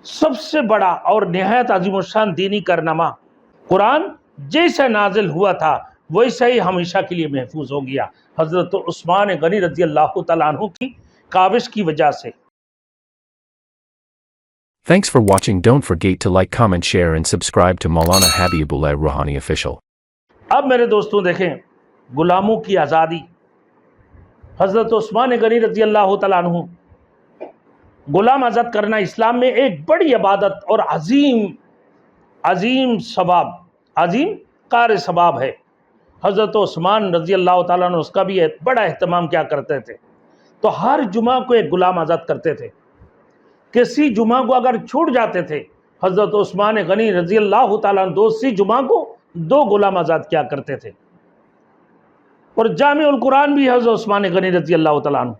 سب سے بڑا اور نہایت عظیم الشان دینی کارنامہ قرآن جیسا نازل ہوا تھا ویسا ہی ہمیشہ کے لیے محفوظ ہو گیا، حضرت عثمان غنی رضی اللہ تعالیٰ عنہ کی کاوش کی وجہ سے۔ Thanks for watching. Don't forget to like, comment, share and subscribe to Maulana Habibullah Rouhani Official. اب میرے دوستوں دیکھیں، غلاموں کی آزادی، حضرت عثمان غنی رضی اللہ تعالیٰ عنہ، غلام آزاد کرنا اسلام میں ایک بڑی عبادت اور عظیم قار ثواب ہے۔ حضرت عثمان رضی اللہ تعالیٰ عنہ اس کا بھی بڑا اہتمام کیا کرتے تھے، تو ہر جمعہ کو ایک غلام آزاد کرتے تھے۔ کسی جمعہ کو اگر چھوٹ جاتے تھے، حضرت عثمان غنی رضی اللہ تعالیٰ عنہ دوسری جمعہ کو 2 غلام آزاد کیا کرتے تھے۔ اور جامع القرآن بھی حضرت عثمان غنی رضی اللہ تعالیٰ عنہ،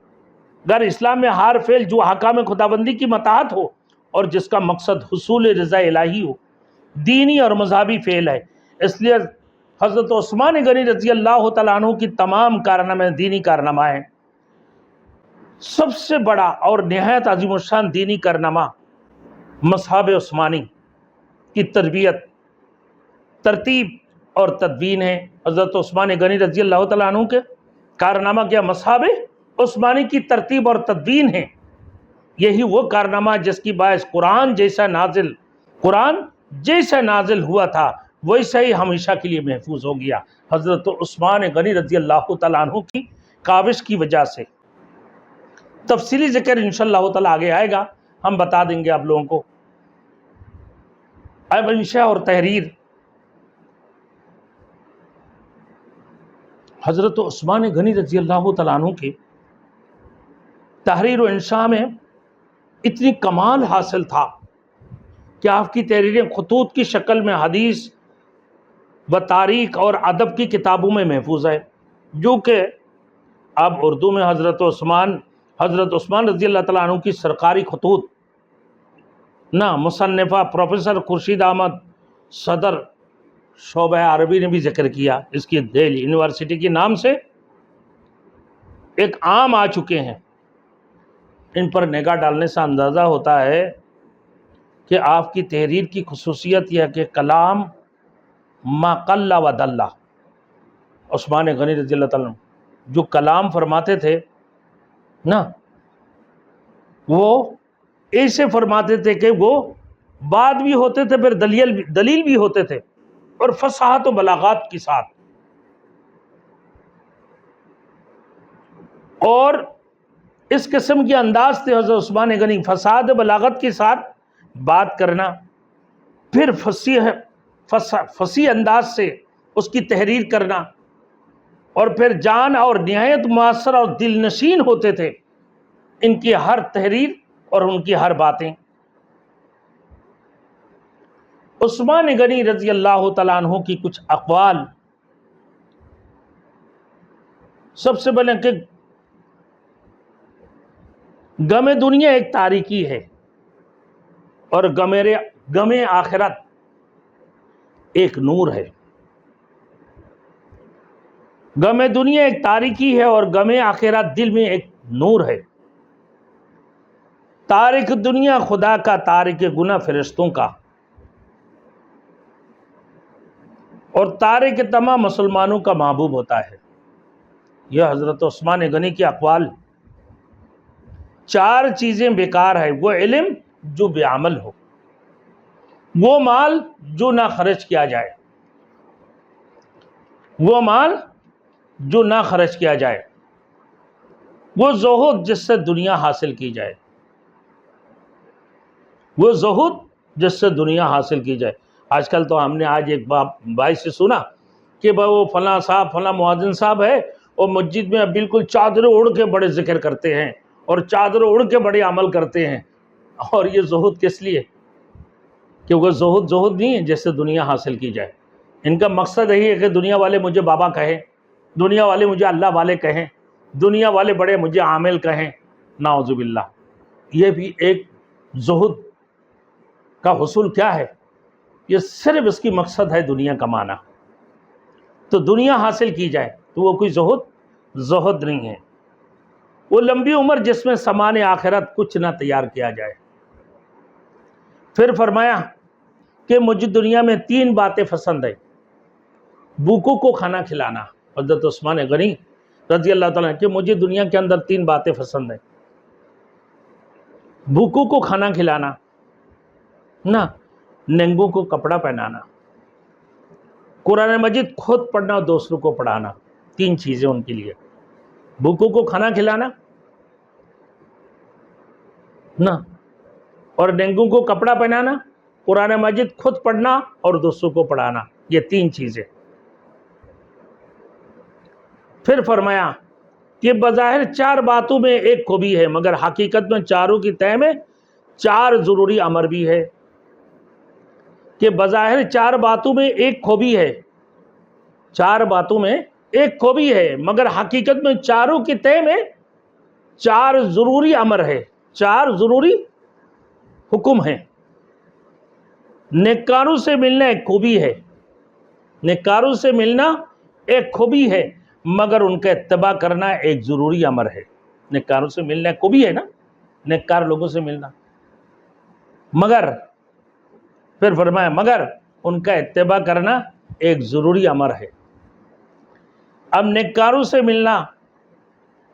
اگر اسلام میں ہر فعل جو حکام خداوندی کی مطاعت ہو اور جس کا مقصد حصول رضا الہی ہو، دینی اور مذہبی فعل ہے، اس لیے حضرت عثمان غنی رضی اللہ تعالیٰ عنہ کی تمام کارنامے دینی کارنامہ ہیں۔ سب سے بڑا اور نہایت عظیم الشان دینی کارنامہ مذہب عثمانی کی ترتیب اور تدوین ہے۔ حضرت عثمان غنی رضی اللہ تعالیٰ عنہ کے کارنامہ کیا؟ مذہب عثمانی کی ترتیب اور تدوین ہے۔ یہی وہ کارنامہ جس کی باعث قرآن جیسا نازل ہوا تھا ویسا ہی ہمیشہ کے لیے محفوظ ہو گیا، حضرت عثمان غنی رضی اللہ تعالیٰ عنہ کی کاوش کی وجہ سے۔ تفصیلی ذکر انشاءاللہ تعالیٰ آگے آئے گا، ہم بتا دیں گے آپ لوگوں کو۔ اب انشاء اور تحریر، حضرت عثمان غنی رضی اللہ تعالیٰ عنہ کے تحریر و انشاء میں اتنی کمال حاصل تھا کہ آپ کی تحریریں خطوط کی شکل میں حدیث و تاریخ اور ادب کی کتابوں میں محفوظ ہے، جو کہ اب اردو میں حضرت عثمان رضی اللہ تعالیٰ عنہ کی سرکاری خطوط مصنفہ پروفیسر خورشید احمد صدر شعبہ عربی نے بھی ذکر کیا، اس کی دہلی یونیورسٹی کے نام سے ایک عام آ چکے ہیں۔ ان پر نگاہ ڈالنے سے اندازہ ہوتا ہے کہ آپ کی تحریر کی خصوصیت یہ ہے کہ کلام ما قل و دل۔ عثمان غنی رضی اللہ تعالیٰ عنہ جو کلام فرماتے تھے وہ ایسے فرماتے تھے کہ وہ بات بھی ہوتے تھے، پھر دلیل بھی ہوتے تھے، اور فصاحت و بلاغات کے ساتھ، اور اس قسم کے انداز تھے حضرت عثمان غنی، فصاحت و بلاغت کے ساتھ بات کرنا، پھر فصیح انداز سے اس کی تحریر کرنا، اور پھر جان اور نہایت مؤثر اور دل نشین ہوتے تھے ان کی ہر تحریر اور ان کی ہر باتیں۔ عثمان غنی رضی اللہ تعالیٰ عنہ کی کچھ اقوال، سب سے پہلے کہ غم دنیا ایک تاریکی ہے اور غم آخرت ایک نور ہے۔ غم دنیا ایک تاریکی ہے اور غم آخرت دل میں ایک نور ہے۔ تارک دنیا خدا کا، تارک گناہ فرشتوں کا، اور تارک تمام مسلمانوں کا محبوب ہوتا ہے۔ یہ حضرت عثمان غنی کے اقوال۔ 4 چیزیں بیکار ہے، وہ علم جو بے عمل ہو، وہ مال جو نہ خرچ کیا جائے، وہ زہد جس سے دنیا حاصل کی جائے، آج کل تو ہم نے ایک بھائی سے سنا کہ وہ فلاں صاحب، فلاں مؤذن صاحب ہے، اور مسجد میں بالکل چادر اڑ کے بڑے ذکر کرتے ہیں اور چادر اڑ کے بڑے عمل کرتے ہیں، اور یہ زہد کس لیے؟ کہ وہ زہد نہیں ہے جس سے دنیا حاصل کی جائے۔ ان کا مقصد یہی ہے کہ دنیا والے مجھے بابا کہیں، دنیا والے مجھے اللہ والے کہیں، دنیا والے بڑے مجھے عامل کہیں، نعوذ باللہ۔ یہ بھی ایک زہد کا حصول کیا ہے؟ یہ صرف اس کی مقصد ہے دنیا کمانا، تو دنیا حاصل کی جائے تو وہ کوئی زہد نہیں ہے۔ وہ لمبی عمر جس میں سامان آخرت کچھ نہ تیار کیا جائے۔ پھر فرمایا کہ مجھے دنیا میں 3 باتیں پسند ہیں. بھوکوں کو کھانا کھلانا. حضرت عثمان غنی رضی اللہ تعالیٰ کہ مجھے دنیا کے اندر 3 باتیں پسند ہیں. بھوکوں کو کھانا کھلانا نا، ننگوں کو کپڑا پہنانا، قرآن مجید خود پڑھنا اور دوسروں کو پڑھانا. 3 چیزیں ان کے لیے. بھوکوں کو کھانا کھلانا نا، اور ننگوں کو کپڑا پہنانا، قرآن مجید خود پڑھنا اور دوسروں کو پڑھانا. یہ 3 چیزیں. پھر فرمایا کہ بظاہر 4 باتوں میں ایک خوبی ہے، مگر حقیقت میں چاروں کی تہ میں 4 ضروری امر بھی ہے. کہ بظاہر 4 باتوں میں ایک خوبی ہے، 4 باتوں میں ایک خوبی ہے، مگر حقیقت میں چاروں کی تہ میں 4 ضروری امر ہے، 4 ضروری حکم ہیں. نیکاروں سے ملنا ایک خوبی ہے، نیکاروں سے ملنا ایک خوبی ہے، مگر ان کا اتباع کرنا ایک ضروری امر ہے. نیکاروں سے ملنا ایک خوبی ہے نا، نیکار لوگوں سے ملنا، مگر پھر فرمایا مگر ان کا اتباع کرنا ایک ضروری امر ہے. اب نیکاروں سے ملنا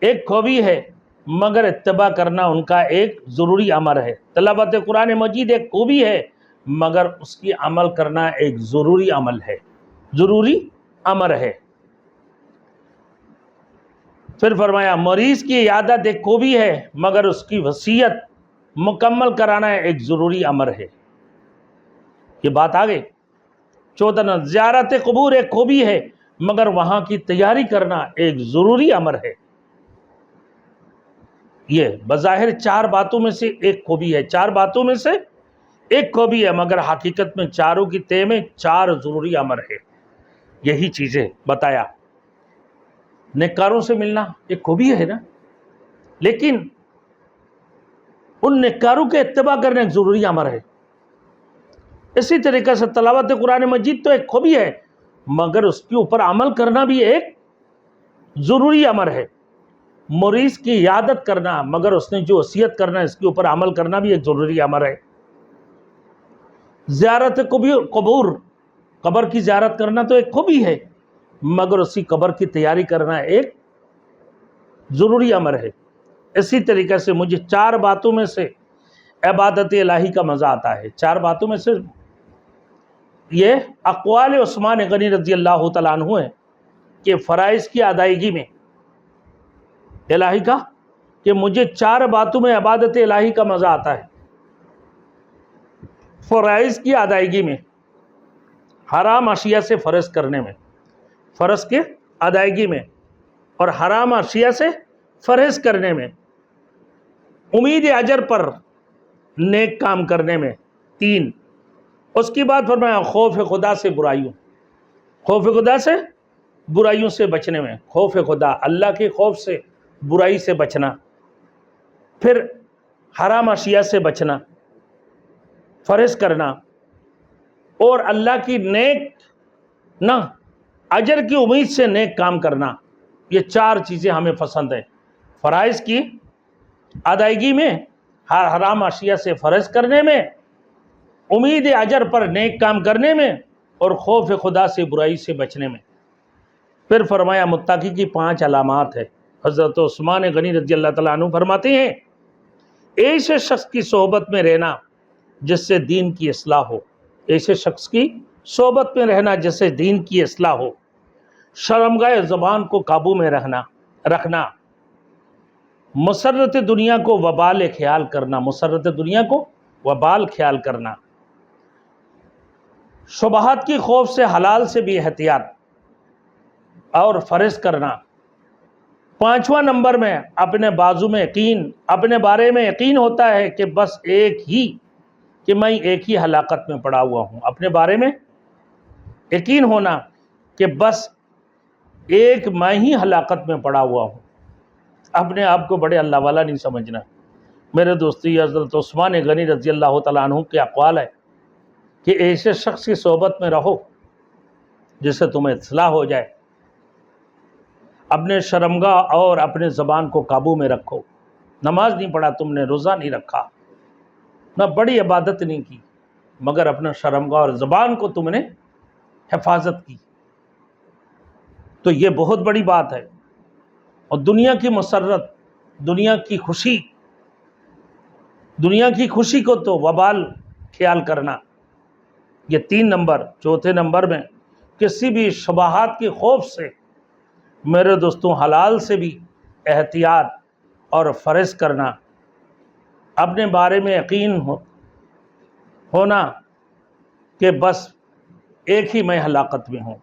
ایک خوبی ہے، مگر اتباع کرنا ان کا ایک ضروری امر ہے. تلاوت قرآن مجید ایک خوبی ہے، مگر اس کی عمل کرنا ایک ضروری عمل ہے، ضروری امر ہے. پھر فرمایا مریض کی عیادت ایک خوبی ہے، مگر اس کی وصیت مکمل کرانا ایک ضروری امر ہے. یہ بات آگے. 14 زیارت قبور ایک خوبی ہے، مگر وہاں کی تیاری کرنا ایک ضروری امر ہے. یہ بظاہر 4 باتوں میں سے ایک خوبی ہے، 4 باتوں میں سے ایک خوبی ہے، مگر حقیقت میں چاروں کی تہ میں 4 ضروری امر ہے. یہی چیزیں بتایا. نیکاروں سے ملنا ایک خوبی ہے نا، لیکن ان نیکاروں کے اتباع کرنا ایک ضروری امر ہے. اسی طریقے سے تلاوت قرآن مجید تو ایک خوبی ہے، مگر اس کے اوپر عمل کرنا بھی ایک ضروری امر ہے. مریض کی عیادت کرنا، مگر اس نے جو وصیت کرنا اس کے اوپر عمل کرنا بھی ایک ضروری امر ہے. زیارت قبور، قبر کی زیارت کرنا تو ایک خوبی ہے، مگر اسی قبر کی تیاری کرنا ایک ضروری امر ہے. اسی طریقے سے مجھے 4 باتوں میں سے عبادت الہی کا مزہ آتا ہے. 4 باتوں میں سے یہ اقوال عثمان غنی رضی اللہ تعالیٰ عنہ ہیں کہ فرائض کی ادائیگی میں الہی کا، کہ مجھے 4 باتوں میں عبادت الہی کا مزہ آتا ہے. فرائض کی ادائیگی میں، حرام اشیاء سے فرض کرنے میں، فرض کے ادائیگی میں اور حرام اشیاء سے فرض کرنے میں، امید اجر پر نیک کام کرنے میں. 3. اس کی بعد فرمایا خوف خدا سے برائیوں، خوف خدا سے برائیوں سے بچنے میں. خوف خدا، اللہ کے خوف سے برائی سے بچنا. پھر حرام اشیاء سے بچنا، فرض کرنا، اور اللہ کی نیک نہ اجر کی امید سے نیک کام کرنا. یہ 4 چیزیں ہمیں پسند ہیں. فرائض کی ادائیگی میں، حرام اشیاء سے فرض کرنے میں، امید اجر پر نیک کام کرنے میں، اور خوف خدا سے برائی سے بچنے میں. پھر فرمایا متقی کی 5 علامات ہے. حضرت عثمان غنی رضی اللہ تعالیٰ عنہ فرماتے ہیں ایسے شخص کی صحبت میں رہنا جس سے دین کی اصلاح ہو، ایسے شخص کی صحبت میں رہنا جس سے دین کی اصلاح ہو. شرمگاہ زبان کو قابو میں رکھنا، مسرت دنیا کو وبال خیال کرنا، مسرت دنیا کو وبال خیال کرنا. شبہات کی خوف سے حلال سے بھی احتیاط اور فرض کرنا. 5واں نمبر میں اپنے بازو میں یقین، اپنے بارے میں یقین ہوتا ہے کہ بس ایک ہی، کہ میں ایک ہی ہلاکت میں پڑا ہوا ہوں. اپنے بارے میں یقین ہونا کہ بس ایک میں ہی ہلاکت میں پڑا ہوا ہوں. اپنے آپ کو بڑے اللہ والا نہیں سمجھنا. میرے دوستی حضرت عثمان غنی رضی اللہ تعالیٰ عنہ کے اقوال ہے کہ ایسے شخص کی صحبت میں رہو جس سے تمہیں اصلاح ہو جائے. اپنے شرمگاہ اور اپنے زبان کو قابو میں رکھو. نماز نہیں پڑھا تم نے، روزہ نہیں رکھا، نہ بڑی عبادت نہیں کی، مگر اپنا شرمگاہ اور زبان کو تم نے حفاظت کی. تو یہ بہت بڑی بات ہے. اور دنیا کی مسرت، دنیا کی خوشی کو تو وبال خیال کرنا. یہ 3 نمبر. چوتھے نمبر میں کسی بھی شبہات کی خوف سے میرے دوستوں حلال سے بھی احتیاط اور فرض کرنا. اپنے بارے میں یقین ہونا کہ بس ایک ہی میں ہلاکت میں ہوں.